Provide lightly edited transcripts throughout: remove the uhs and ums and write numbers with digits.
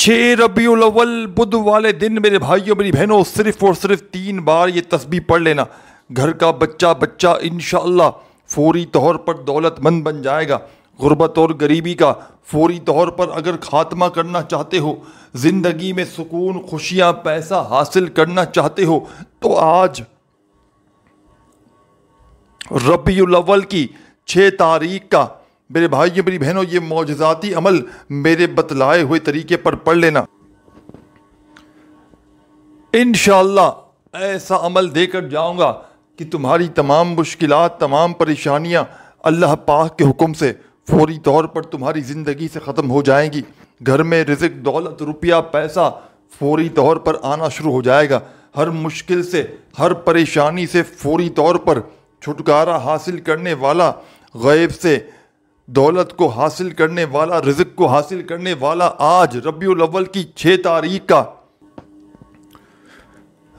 ربیع الاول بدھ والے دن میرے بھائیوں میری بہنوں صرف اور صرف 3 بار یہ تسبیح پڑھ لینا. گھر کا بچہ انشاءاللہ فوری طور پر دولت مند بن جائے گا. غربت اور غریبی کا فوری طور پر اگر خاتمہ کرنا چاہتے ہو، زندگی میں سکون، خوشیاں، پیسہ حاصل کرنا چاہتے ہو، تو آج ربیع الاول کی 6 تاریخ کا میرے بھائیوں میری بہنوں یہ معجزاتی عمل میرے بتلائے ہوئے طریقے پر پڑھ لینا. انشاءاللہ ایسا عمل دے کر جاؤں گا کہ تمہاری تمام مشکلات، تمام پریشانیاں اللہ پاک کے حکم سے فوری طور پر تمہاری زندگی سے ختم ہو جائیں گی. گھر میں رزق، دولت، روپیہ، پیسہ فوری طور پر آنا شروع ہو جائے گا. ہر مشکل سے، ہر پریشانی سے فوری طور پر چھٹکارا حاصل کرنے والا، غیب سے دولت کو حاصل کرنے والا، رزق کو حاصل کرنے والا آج ربیع الاول کی 6 تاریخ کا.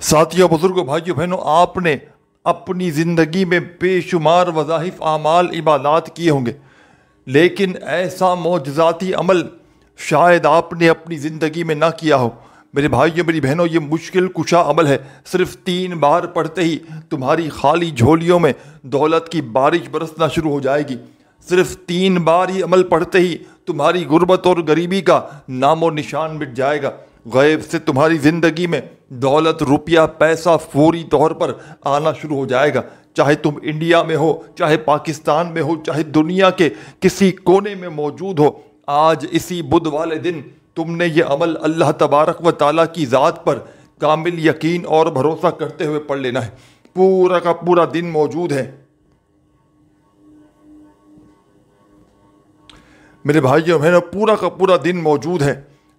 ساتھیوں، بزرگوں، بھائیوں، بہنوں، آپ نے اپنی زندگی میں بے شمار وظائف، اعمال، عبادات کیے ہوں گے، لیکن ایسا معجزاتی عمل شاید آپ نے اپنی زندگی میں نہ کیا ہو. میرے بھائیوں میری بہنوں یہ مشکل کشا عمل ہے. صرف 3 بار پڑھتے ہی تمہاری خالی جھولیوں میں دولت کی بارش برسنا شروع ہو جائے گی. صرف 3 بار ہی عمل پڑھتے ہی تمہاری غربت اور غریبی کا نام و نشان مٹ جائے گا. غیب سے تمہاری زندگی میں دولت، روپیہ، پیسہ فوری طور پر آنا شروع ہو جائے گا. چاہے تم انڈیا میں ہو، چاہے پاکستان میں ہو، چاہے دنیا کے کسی کونے میں موجود ہو، آج اسی بدھ والے دن تم نے یہ عمل اللہ تبارک و تعالیٰ کی ذات پر کامل یقین اور بھروسہ کرتے ہوئے پڑھ لینا ہے. پورا کا پورا دن موجود ہے. میرے بھائیوں بہنوں پورا کا پورا دن موجود ہے.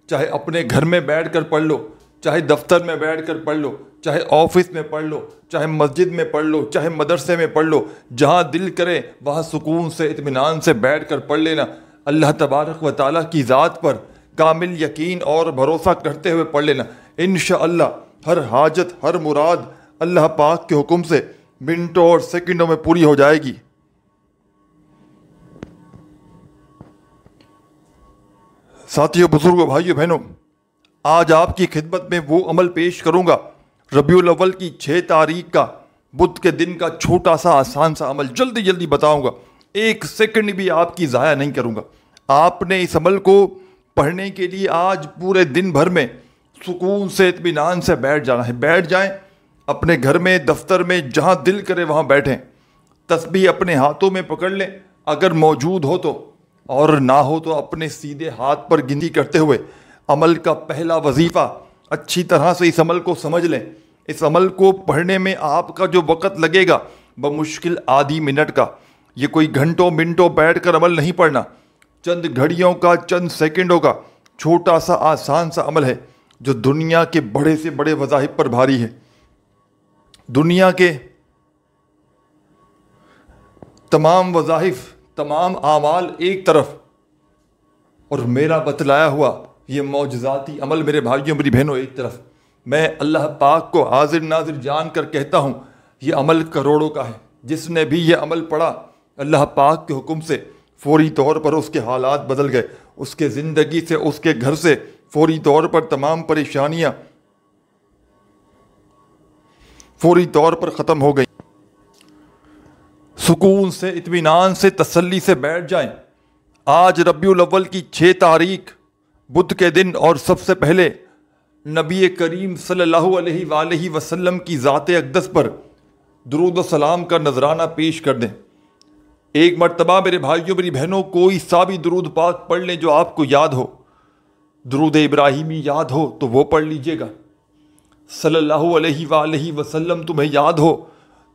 چاہے اپنے گھر میں بیٹھ کر پڑھ لو، چاہے دفتر میں بیٹھ کر پڑھ لو، چاہے آفس میں پڑھ لو، چاہے مسجد میں پڑھ لو، چاہے مدرسے میں پڑھ لو، جہاں دل کرے وہاں سکون سے، اطمینان سے بیٹھ کر پڑھ لینا. اللہ تبارک و تعالیٰ کی ذات پر کامل یقین اور بھروسہ کرتے ہوئے پڑھ لینا. انشاءاللہ ہر حاجت، ہر مراد اللہ پاک کے حکم سے منٹوں اور سیکنڈوں میں پوری ہو جائے گی. ساتھیوں، بزرگوں، بھائیوں، بہنوں، آج آپ کی خدمت میں وہ عمل پیش کروں گا ربیع الاول کی 6 تاریخ کا بدھ کے دن کا چھوٹا سا آسان سا عمل جلدی بتاؤں گا. 1 سیکنڈ بھی آپ کی ضائع نہیں کروں گا. آپ نے اس عمل کو پڑھنے کے لیے آج پورے دن بھر میں سکون سے، اطمینان سے بیٹھ جانا ہے. بیٹھ جائیں اپنے گھر میں، دفتر میں، جہاں دل کرے وہاں بیٹھیں. تسبیح اپنے ہاتھوں میں پکڑ لیں اگر موجود ہو تو، اور نہ ہو تو اپنے سیدھے ہاتھ پر گنتی کرتے ہوئے عمل کا پہلا وظیفہ اچھی طرح سے اس عمل کو سمجھ لیں. اس عمل کو پڑھنے میں آپ کا جو وقت لگے گا بمشکل آدھی منٹ کا. یہ کوئی گھنٹوں منٹوں بیٹھ کر عمل نہیں پڑھنا. چند گھڑیوں کا، چند سیکنڈوں کا چھوٹا سا آسان سا عمل ہے جو دنیا کے بڑے سے بڑے وظائف پر بھاری ہے. دنیا کے تمام وظائف، تمام اعمال ایک طرف، اور میرا بتلایا ہوا یہ معجزاتی عمل میرے بھائیوں میری بہنوں ایک طرف. میں اللہ پاک کو حاضر ناظر جان کر کہتا ہوں یہ عمل کروڑوں کا ہے. جس نے بھی یہ عمل پڑھا اللہ پاک کے حکم سے فوری طور پر اس کے حالات بدل گئے. اس کے زندگی سے، اس کے گھر سے فوری طور پر تمام پریشانیاں فوری طور پر ختم ہو گئی. سکون سے، اطمینان سے، تسلی سے بیٹھ جائیں. آج ربیع الاول کی 6 تاریخ بدھ کے دن، اور سب سے پہلے نبی کریم صلی اللہ علیہ وآلہ وسلم کی ذات اقدس پر درود و سلام کا نذرانہ پیش کر دیں. ایک مرتبہ میرے بھائیوں میری بہنوں کوئی سا بھی درود پاک پڑھ لیں جو آپ کو یاد ہو. درود ابراہیمی یاد ہو تو وہ پڑھ لیجئے گا. صلی اللہ علیہ وآلہ وسلم تمہیں یاد ہو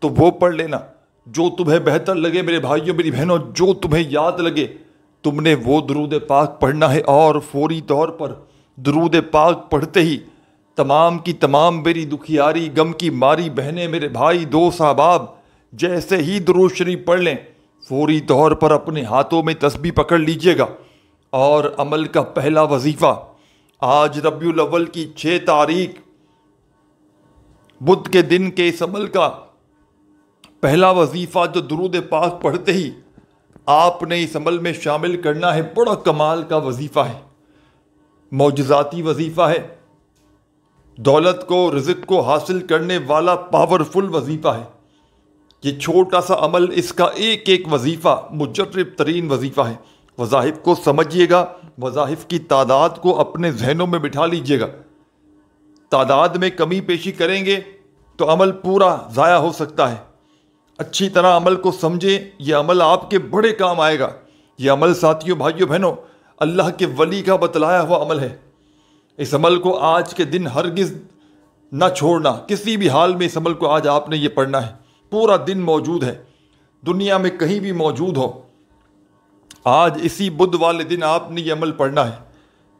تو وہ پڑھ لینا. جو تمہیں بہتر لگے میرے بھائیوں میری بہنوں، جو تمہیں یاد لگے تم نے وہ درود پاک پڑھنا ہے. اور فوری طور پر درود پاک پڑھتے ہی تمام کی تمام میری دکھیاری، غم کی ماری بہنیں، میرے بھائی، دوست، احباب جیسے ہی درود شریف پڑھ لیں فوری طور پر اپنے ہاتھوں میں تسبیح پکڑ لیجئے گا. اور عمل کا پہلا وظیفہ آج ربیع الاول کی 6 تاریخ بدھ کے دن کے اس عمل کا پہلا وظیفہ جو درود پاک پڑھتے ہی آپ نے اس عمل میں شامل کرنا ہے، بڑا کمال کا وظیفہ ہے. معجزاتی وظیفہ ہے، دولت کو رزق کو حاصل کرنے والا پاورفل وظیفہ ہے۔ یہ چھوٹا سا عمل، اس کا ایک ایک وظیفہ مجرب ترین وظیفہ ہے۔ وظائف کو سمجھیے گا، وظائف کی تعداد کو اپنے ذہنوں میں بٹھا لیجیے گا۔ تعداد میں کمی پیشی کریں گے تو عمل پورا ضائع ہو سکتا ہے۔ اچھی طرح عمل کو سمجھیں، یہ عمل آپ کے بڑے کام آئے گا۔ یہ عمل ساتھیوں، بھائیوں، بہنوں، اللہ کے ولی کا بتلایا ہوا عمل ہے۔ اس عمل کو آج کے دن ہرگز نہ چھوڑنا، کسی بھی حال میں اس عمل کو آج آپ نے یہ پڑھنا ہے۔ پورا دن موجود ہے، دنیا میں کہیں بھی موجود ہو، آج اسی بدھ والے دن آپ نے یہ عمل پڑھنا ہے۔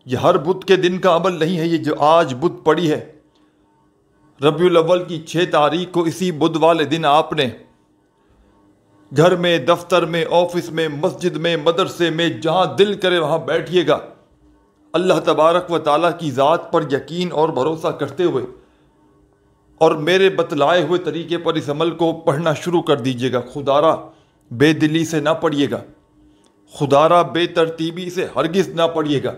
یہ ہر بدھ کے دن کا عمل نہیں ہے، یہ جو آج بدھ پڑی ہے ربیع الاول کی 6 تاریخ کو، اسی بدھ والے دن آپ نے گھر میں، دفتر میں، آفس میں، مسجد میں، مدرسے میں، جہاں دل کرے وہاں بیٹھیے گا، اللہ تبارک و تعالیٰ کی ذات پر یقین اور بھروسہ کرتے ہوئے اور میرے بتلائے ہوئے طریقے پر اس عمل کو پڑھنا شروع کر دیجیے گا۔ خدارہ بے دلی سے نہ پڑھیے گا، خدارہ بے ترتیبی سے ہرگز نہ پڑھیے گا،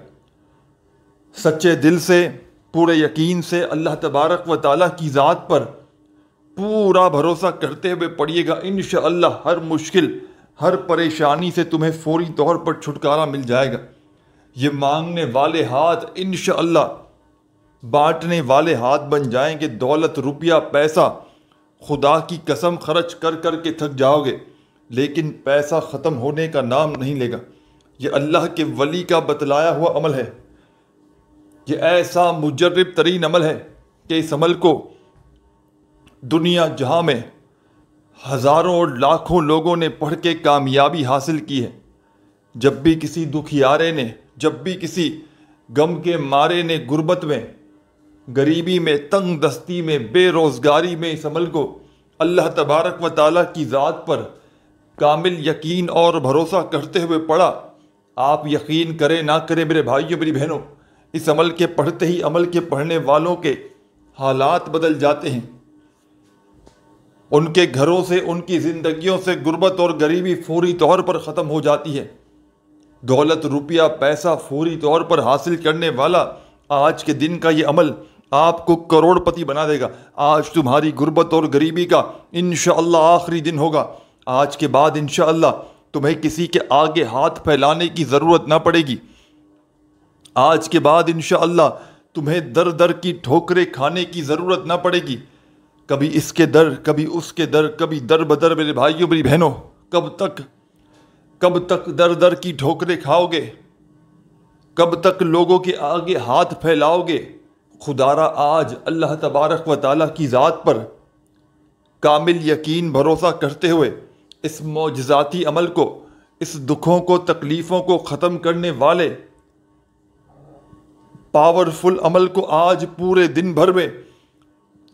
سچے دل سے، پورے یقین سے اللہ تبارک و تعالیٰ کی ذات پر پورا بھروسہ کرتے ہوئے پڑھیے گا۔ انشاءاللہ ہر مشکل، ہر پریشانی سے تمہیں فوری طور پر چھٹکارا مل جائے گا۔ یہ مانگنے والے ہاتھ انشاءاللہ بانٹنے والے ہاتھ بن جائیں گے۔ دولت، روپیہ، پیسہ، خدا کی قسم خرچ کر کر کے تھک جاؤ گے، لیکن پیسہ ختم ہونے کا نام نہیں لے گا۔ یہ اللہ کے ولی کا بتلایا ہوا عمل ہے۔ یہ ایسا مجرب ترین عمل ہے کہ اس عمل کو دنیا جہاں میں ہزاروں اور لاکھوں لوگوں نے پڑھ کے کامیابی حاصل کی ہے۔ جب بھی کسی دکھیارے نے، جب بھی کسی غم کے مارے نے غربت میں، غریبی میں، تنگ دستی میں، بے روزگاری میں اس عمل کو اللہ تبارک و تعالیٰ کی ذات پر کامل یقین اور بھروسہ کرتے ہوئے پڑھا، آپ یقین کریں نہ کریں میرے بھائیوں، میری بہنوں، اس عمل کے پڑھتے ہی عمل کے پڑھنے والوں کے حالات بدل جاتے ہیں۔ ان کے گھروں سے، ان کی زندگیوں سے غربت اور غریبی فوری طور پر ختم ہو جاتی ہے۔ دولت، روپیہ، پیسہ فوری طور پر حاصل کرنے والا آج کے دن کا یہ عمل آپ کو کروڑ پتی بنا دے گا۔ آج تمہاری غربت اور غریبی کا انشاءاللہ آخری دن ہوگا۔ آج کے بعد انشاءاللہ تمہیں کسی کے آگے ہاتھ پھیلانے کی ضرورت نہ پڑے گی۔ آج کے بعد انشاءاللہ تمہیں در در کی ٹھوکریں کھانے کی ضرورت نہ پڑے گی۔ کبھی اس کے در، کبھی اس کے در، کبھی در بدر میرے بھائیوں، میری بہنوں، کب تک در در کی ٹھوکریں کھاؤ گے؟ کب تک لوگوں کے آگے ہاتھ پھیلاؤ گے؟ خدارہ آج اللہ تبارک و تعالیٰ کی ذات پر کامل یقین بھروسہ کرتے ہوئے اس معجزاتی عمل کو، اس دکھوں کو، تکلیفوں کو ختم کرنے والے پاورفل عمل کو آج پورے دن بھر میں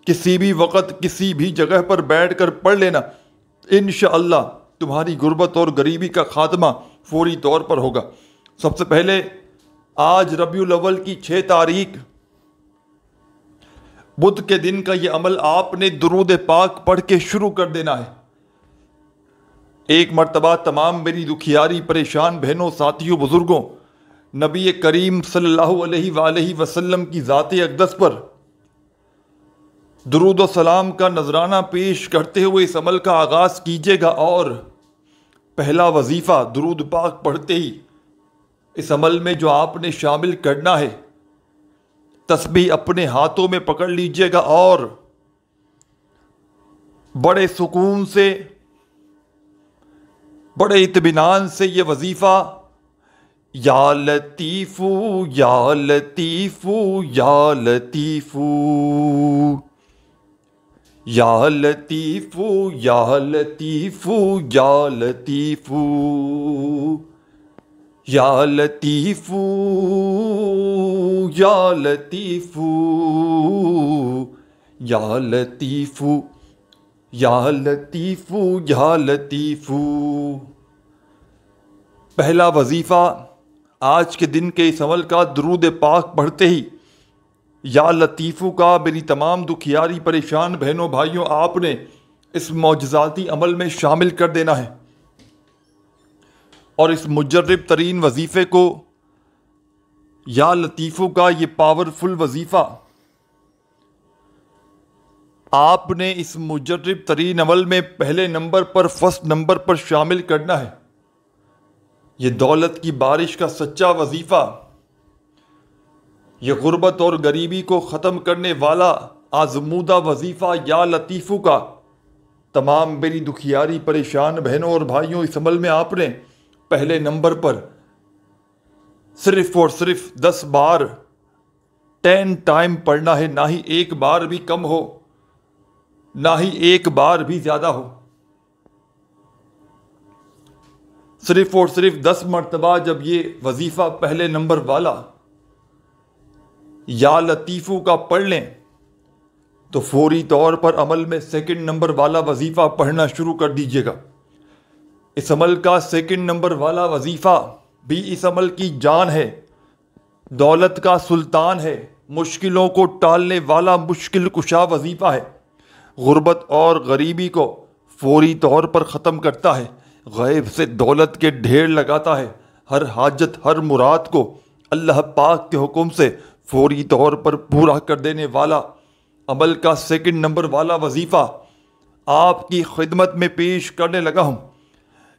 کسی بھی وقت، کسی بھی جگہ پر بیٹھ کر پڑھ لینا۔ انشاءاللہ تمہاری غربت اور غریبی کا خاتمہ فوری طور پر ہوگا۔ سب سے پہلے آج ربیع الاول کی 6 تاریخ بدھ کے دن کا یہ عمل آپ نے درود پاک پڑھ کے شروع کر دینا ہے۔ ایک مرتبہ تمام میری دکھیاری پریشان بہنوں، ساتھیوں، بزرگوں، نبی کریم صلی اللہ علیہ وآلہ وسلم کی ذات اقدس پر درود و سلام کا نذرانہ پیش کرتے ہوئے اس عمل کا آغاز کیجیے گا، اور پہلا وظیفہ درود پاک پڑھتے ہی اس عمل میں جو آپ نے شامل کرنا ہے، تسبیح اپنے ہاتھوں میں پکڑ لیجیے گا اور بڑے سکون سے، بڑے اطمینان سے یہ وظیفہ یا لطیفو یا لطیفو یا لطیفو یا لطیفو یا لطیفو یا لطیفو یا لطیفو یا لطیفو یا لطیفو یا لطیفو یا لطیفو۔ پہلا وظیفہ آج کے دن کے اس عمل کا درود پاک پڑھتے ہی یا لطیفو کا میری تمام دکھیاری پریشان بہنوں، بھائیوں، آپ نے اس معجزاتی عمل میں شامل کر دینا ہے، اور اس مجرب ترین وظیفے کو یا لطیفو کا یہ پاورفل وظیفہ آپ نے اس مجرب ترین عمل میں پہلے نمبر پر، فرسٹ نمبر پر شامل کرنا ہے۔ یہ دولت کی بارش کا سچا وظیفہ، یہ غربت اور غریبی کو ختم کرنے والا آزمودہ وظیفہ یا لطیفو کا تمام میری دکھیاری پریشان بہنوں اور بھائیوں، اس عمل میں آپ نے پہلے نمبر پر صرف اور صرف 10 بار 10 ٹائم پڑھنا ہے، نہ ہی ایک بار بھی کم ہو، نہ ہی ایک بار بھی زیادہ ہو۔ صرف اور صرف 10 مرتبہ جب یہ وظیفہ پہلے نمبر والا یا لطیفو کا پڑھ لیں تو فوری طور پر عمل میں سیکنڈ نمبر والا وظیفہ پڑھنا شروع کر دیجیے گا۔ اس عمل کا سیکنڈ نمبر والا وظیفہ بھی اس عمل کی جان ہے، دولت کا سلطان ہے، مشکلوں کو ٹالنے والا مشکل کشا وظیفہ ہے، غربت اور غریبی کو فوری طور پر ختم کرتا ہے، غیب سے دولت کے ڈھیر لگاتا ہے، ہر حاجت ہر مراد کو اللہ پاک کے حکم سے فوری طور پر پورا کر دینے والا عمل کا سیکنڈ نمبر والا وظیفہ آپ کی خدمت میں پیش کرنے لگا ہوں۔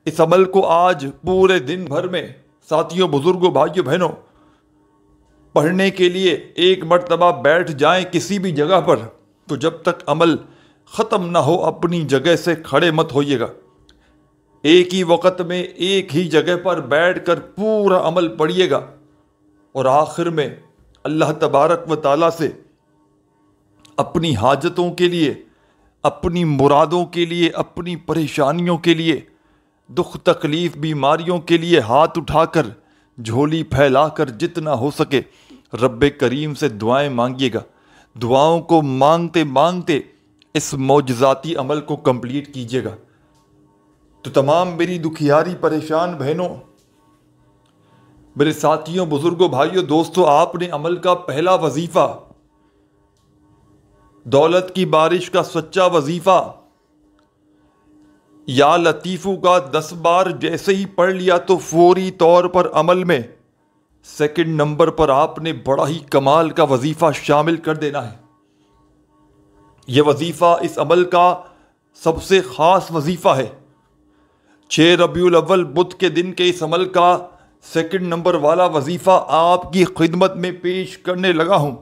اس عمل کو آج پورے دن بھر میں ساتھیوں، بزرگوں، بھائیوں، بہنوں پڑھنے کے لیے ایک مرتبہ بیٹھ جائیں کسی بھی جگہ پر، تو جب تک عمل ختم نہ ہو اپنی جگہ سے کھڑے مت ہوئیے گا۔ ایک ہی وقت میں ایک ہی جگہ پر بیٹھ کر پورا عمل پڑھیے گا، اور آخر میں اللہ تبارک و تعالیٰ سے اپنی حاجتوں کے لیے، اپنی مرادوں کے لیے، اپنی پریشانیوں کے لیے، دکھ تکلیف بیماریوں کے لیے ہاتھ اٹھا کر، جھولی پھیلا کر جتنا ہو سکے رب کریم سے دعائیں مانگیے گا۔ دعاؤں کو مانگتے مانگتے اس معجزاتی عمل کو کمپلیٹ کیجیے گا۔ تو تمام میری دکھیاری پریشان بہنوں، میرے ساتھیوں، بزرگوں، بھائیوں، دوستوں، آپ نے عمل کا پہلا وظیفہ، دولت کی بارش کا سچا وظیفہ یا لطیفو کا 10 بار جیسے ہی پڑھ لیا تو فوری طور پر عمل میں سیکنڈ نمبر پر آپ نے بڑا ہی کمال کا وظیفہ شامل کر دینا ہے۔ یہ وظیفہ اس عمل کا سب سے خاص وظیفہ ہے۔ 6 ربیع الاول بدھ کے دن کے اس عمل کا سیکنڈ نمبر والا وظیفہ آپ کی خدمت میں پیش کرنے لگا ہوں۔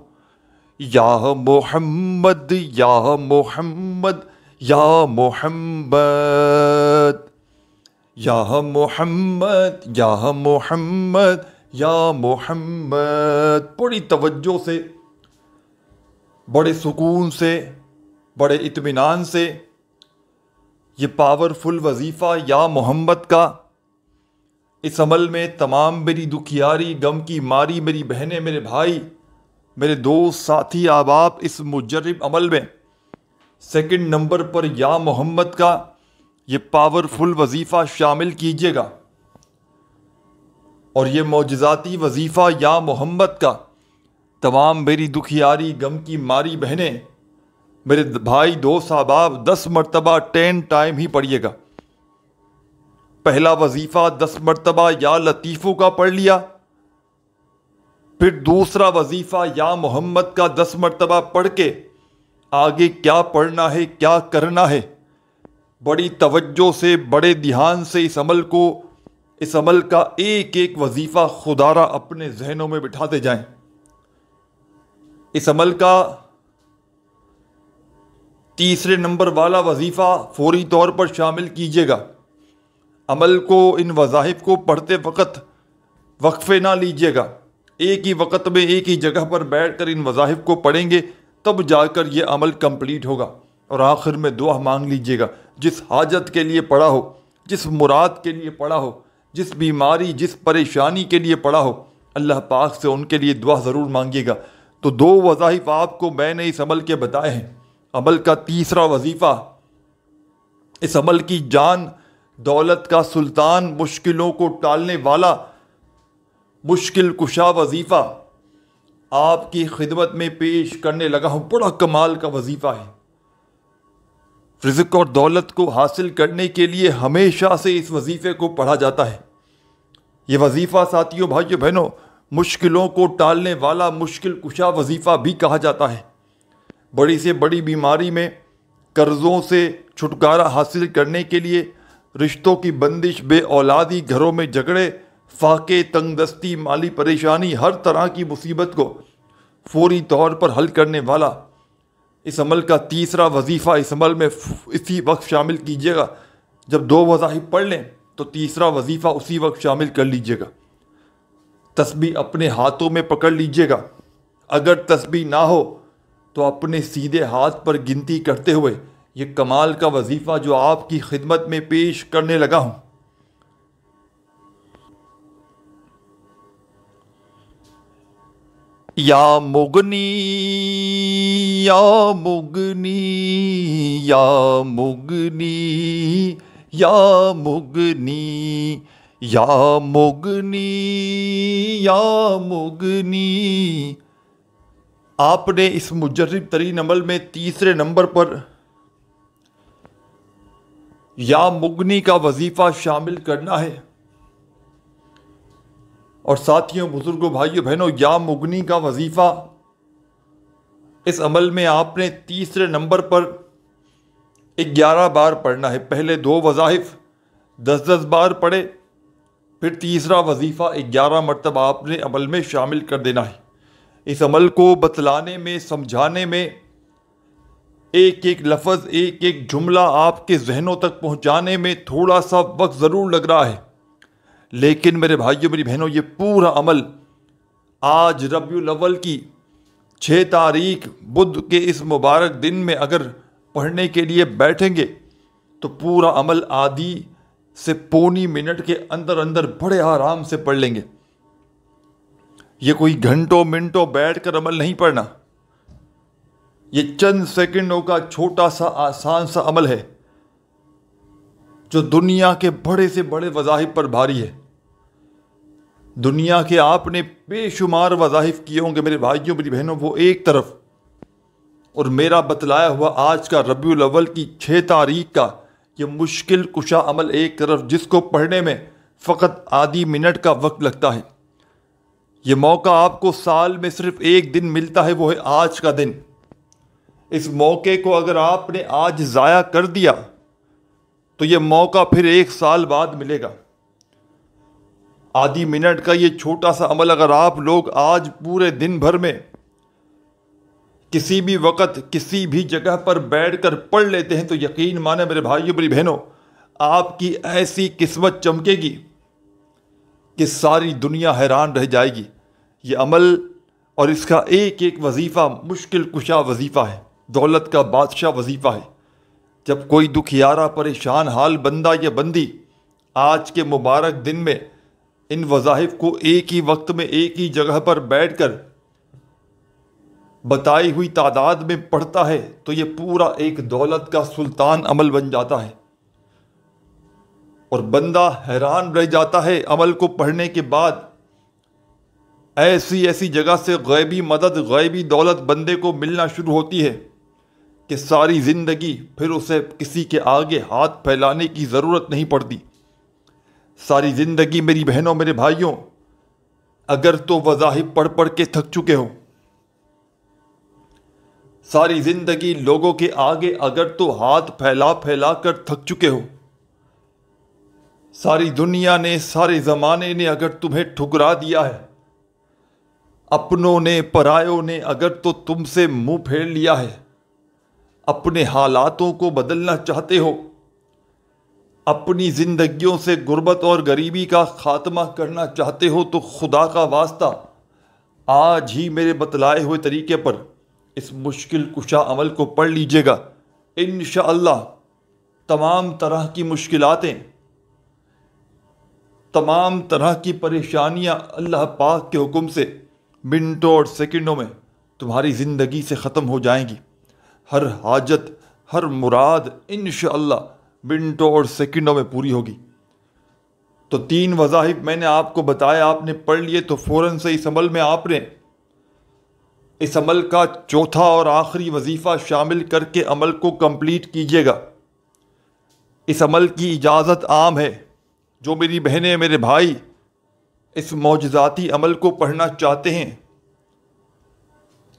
یا محمد یا محمد یا محمد یا محمد یا محمد یا محمد، بڑی توجہ سے، بڑے سکون سے، بڑے اطمینان سے یہ پاورفل وظیفہ یا محمد کا اس عمل میں تمام میری دکھیاری، غم کی ماری میری بہنیں، میرے بھائی، میرے دوست، ساتھی، احباب، اس مجرب عمل میں سیکنڈ نمبر پر یا محمد کا یہ پاورفل وظیفہ شامل کیجیے گا، اور یہ معجزاتی وظیفہ یا محمد کا تمام میری دکھیاری، غم کی ماری بہنیں، میرے بھائی، دوست، احباب 10 مرتبہ 10 ٹائم ہی پڑھیے گا۔ پہلا وظیفہ 10 مرتبہ یا لطیفو کا پڑھ لیا، پھر دوسرا وظیفہ یا محمد کا 10 مرتبہ پڑھ کے آگے کیا پڑھنا ہے، کیا کرنا ہے، بڑی توجہ سے، بڑے دھیان سے اس عمل کا ایک ایک وظیفہ خدا را اپنے ذہنوں میں بٹھاتے جائیں۔ اس عمل کا تیسرے نمبر والا وظیفہ فوری طور پر شامل کیجیے گا۔ عمل کو، ان وظائف کو پڑھتے وقت وقفے نہ لیجیے گا، ایک ہی وقت میں ایک ہی جگہ پر بیٹھ کر ان وظائف کو پڑھیں گے تب جا کر یہ عمل کمپلیٹ ہوگا، اور آخر میں دعا مانگ لیجیے گا۔ جس حاجت کے لیے پڑھا ہو، جس مراد کے لیے پڑھا ہو، جس بیماری، جس پریشانی کے لیے پڑھا ہو، اللہ پاک سے ان کے لیے دعا ضرور مانگیے گا۔ تو 2 وظائف آپ کو میں نے اس عمل کے بتائے ہیں۔ عمل کا تیسرا وظیفہ، اس عمل کی جان، دولت کا سلطان، مشکلوں کو ٹالنے والا مشکل کشا وظیفہ آپ کی خدمت میں پیش کرنے لگا ہوں۔ بڑا کمال کا وظیفہ ہے۔ رزق اور دولت کو حاصل کرنے کے لیے ہمیشہ سے اس وظیفے کو پڑھا جاتا ہے۔ یہ وظیفہ ساتھیوں، بھائیوں، بہنوں، مشکلوں کو ٹالنے والا مشکل کشا وظیفہ بھی کہا جاتا ہے۔ بڑی سے بڑی بیماری میں، قرضوں سے چھٹکارا حاصل کرنے کے لیے، رشتوں کی بندش، بے اولادی، گھروں میں جھگڑے، فاقے، تنگ دستی، مالی پریشانی، ہر طرح کی مصیبت کو فوری طور پر حل کرنے والا اس عمل کا تیسرا وظیفہ، اس عمل میں اسی وقت شامل کیجیے گا جب دو وظائف پڑھ لیں تو تیسرا وظیفہ اسی وقت شامل کر لیجیے گا۔ تسبیح اپنے ہاتھوں میں پکڑ لیجیے گا، اگر تسبیح نہ ہو تو اپنے سیدھے ہاتھ پر گنتی کرتے ہوئے یہ کمال کا وظیفہ جو آپ کی خدمت میں پیش کرنے لگا ہوں۔ یا مغنی یا مغنی یا مغنی یا مغنی یا مغنی یا مغنی، آپ نے اس مجرب ترین عمل میں تیسرے نمبر پر یا مغنی کا وظیفہ شامل کرنا ہے۔ اور ساتھیوں، بزرگوں، بھائیوں، بہنوں، یا مغنی کا وظیفہ اس عمل میں آپ نے تیسرے نمبر پر 11 بار پڑھنا ہے۔ پہلے 2 وظائف 10 بار پڑھے، پھر تیسرا وظیفہ 11 مرتبہ آپ نے عمل میں شامل کر دینا ہے۔ اس عمل کو بتلانے میں، سمجھانے میں، ایک ایک لفظ، ایک ایک جملہ آپ کے ذہنوں تک پہنچانے میں تھوڑا سا وقت ضرور لگ رہا ہے، لیکن میرے بھائیوں، میری بہنوں، یہ پورا عمل آج ربیع الاول کی 6 تاریخ بدھ کے اس مبارک دن میں اگر پڑھنے کے لیے بیٹھیں گے تو پورا عمل آدھی سے پونی منٹ کے اندر اندر بڑے آرام سے پڑھ لیں گے۔ یہ کوئی گھنٹوں منٹوں بیٹھ کر عمل نہیں پڑھنا، یہ چند سیکنڈوں کا چھوٹا سا آسان سا عمل ہے جو دنیا کے بڑے سے بڑے وظائف پر بھاری ہے۔ دنیا کے آپ نے بے شمار وظائف کیے ہوں گے میرے بھائیوں، میری بہنوں، وہ ایک طرف، اور میرا بتلایا ہوا آج کا ربیع الاول کی 6 تاریخ کا یہ مشکل کشا عمل ایک طرف، جس کو پڑھنے میں فقط آدھی منٹ کا وقت لگتا ہے۔ یہ موقع آپ کو سال میں صرف ایک دن ملتا ہے، وہ ہے آج کا دن۔ اس موقع کو اگر آپ نے آج ضائع کر دیا تو یہ موقع پھر 1 سال بعد ملے گا۔ آدھی منٹ کا یہ چھوٹا سا عمل اگر آپ لوگ آج پورے دن بھر میں کسی بھی وقت، کسی بھی جگہ پر بیٹھ کر پڑھ لیتے ہیں تو یقین مانے میرے بھائیوں، میری بہنوں، آپ کی ایسی قسمت چمکے گی کہ ساری دنیا حیران رہ جائے گی۔ یہ عمل اور اس کا ایک ایک وظیفہ مشکل کشا وظیفہ ہے، دولت کا بادشاہ وظیفہ ہے۔ جب کوئی دکھیارا، پریشان حال بندہ یا بندی آج کے مبارک دن میں ان وظائف کو ایک ہی وقت میں ایک ہی جگہ پر بیٹھ کر بتائی ہوئی تعداد میں پڑھتا ہے تو یہ پورا ایک دولت کا سلطان عمل بن جاتا ہے، اور بندہ حیران رہ جاتا ہے عمل کو پڑھنے کے بعد۔ ایسی ایسی جگہ سے غیبی مدد، غیبی دولت بندے کو ملنا شروع ہوتی ہے کہ ساری زندگی پھر اسے کسی کے آگے ہاتھ پھیلانے کی ضرورت نہیں پڑتی۔ ساری زندگی میری بہنوں، میرے بھائیوں، اگر تو وظائف پڑھ پڑھ کے تھک چکے ہو، ساری زندگی لوگوں کے آگے اگر تو ہاتھ پھیلا پھیلا کر تھک چکے ہو، ساری دنیا نے، سارے زمانے نے اگر تمہیں ٹھکرا دیا ہے، اپنوں نے، پرایوں نے اگر تو تم سے منہ پھیر لیا ہے، اپنے حالاتوں کو بدلنا چاہتے ہو، اپنی زندگیوں سے غربت اور غریبی کا خاتمہ کرنا چاہتے ہو، تو خدا کا واسطہ آج ہی میرے بتلائے ہوئے طریقے پر اس مشکل کشا عمل کو پڑھ لیجئے گا۔ انشاءاللہ تمام طرح کی مشکلاتیں، تمام طرح کی پریشانیاں اللہ پاک کے حکم سے منٹوں اور سیکنڈوں میں تمہاری زندگی سے ختم ہو جائیں گی۔ ہر حاجت، ہر مراد انشاءاللہ منٹوں اور سیکنڈوں میں پوری ہوگی۔ تو 3 وظائف میں نے آپ کو بتایا، آپ نے پڑھ لیے تو فوراً سے اس عمل میں آپ نے اس عمل کا چوتھا اور آخری وظیفہ شامل کر کے عمل کو کمپلیٹ کیجیے گا۔ اس عمل کی اجازت عام ہے، جو میری بہنیں، میرے بھائی اس معجزاتی عمل کو پڑھنا چاہتے ہیں،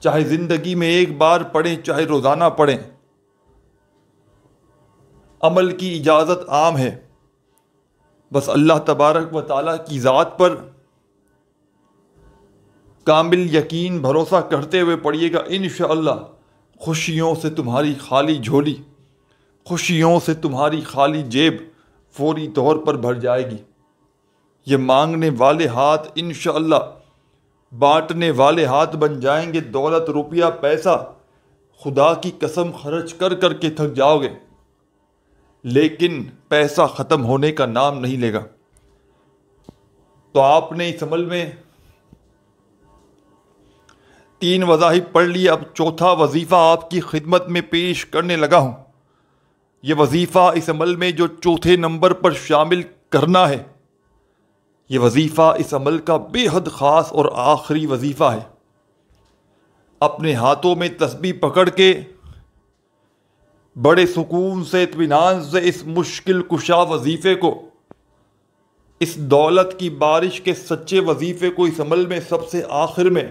چاہے زندگی میں ایک بار پڑھیں چاہے روزانہ پڑھیں، عمل کی اجازت عام ہے، بس اللہ تبارک و تعالیٰ کی ذات پر کامل یقین بھروسہ کرتے ہوئے پڑھیے گا۔ انشاءاللہ خوشیوں سے تمہاری خالی جھولی، خوشیوں سے تمہاری خالی جیب فوری طور پر بھر جائے گی۔ یہ مانگنے والے ہاتھ انشاءاللہ بانٹنے والے ہاتھ بن جائیں گے۔ دولت، روپیہ، پیسہ خدا کی قسم خرچ کر کر کے تھک جاؤ گے، لیکن پیسہ ختم ہونے کا نام نہیں لے گا۔ تو آپ نے اس عمل میں 3 وظائف پڑھ لی، اب چوتھا وظیفہ آپ کی خدمت میں پیش کرنے لگا ہوں۔ یہ وظیفہ اس عمل میں جو چوتھے نمبر پر شامل کرنا ہے، یہ وظیفہ اس عمل کا بے حد خاص اور آخری وظیفہ ہے۔ اپنے ہاتھوں میں تسبیح پکڑ کے بڑے سکون سے، اطمینان سے اس مشکل کشا وظیفے کو، اس دولت کی بارش کے سچے وظیفے کو اس عمل میں سب سے آخر میں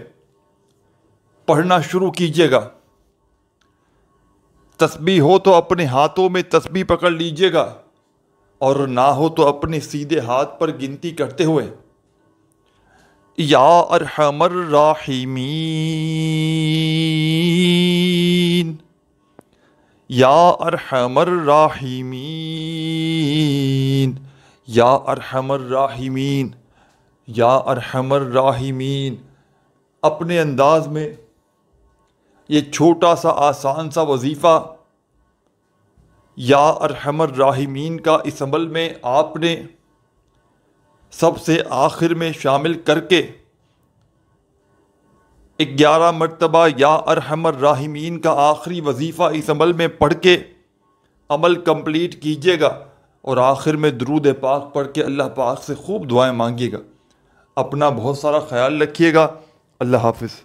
پڑھنا شروع کیجیے گا۔ تسبیح ہو تو اپنے ہاتھوں میں تسبیح پکڑ لیجیے گا، اور نہ ہو تو اپنے سیدھے ہاتھ پر گنتی کرتے ہوئے یا ارحم الراحمین، یا ارحم الراحمین، یا ارحم الراحمین، یا ارحم الراحمین، اپنے انداز میں یہ چھوٹا سا آسان سا وظیفہ یا ارحم الراحمین کا اس عمل میں آپ نے سب سے آخر میں شامل کر کے 11 مرتبہ یا ارحم الراحمین کا آخری وظیفہ اس عمل میں پڑھ کے عمل کمپلیٹ کیجیے گا، اور آخر میں درود پاک پڑھ کے اللہ پاک سے خوب دعائیں مانگیے گا۔ اپنا بہت سارا خیال رکھیے گا۔ اللہ حافظ۔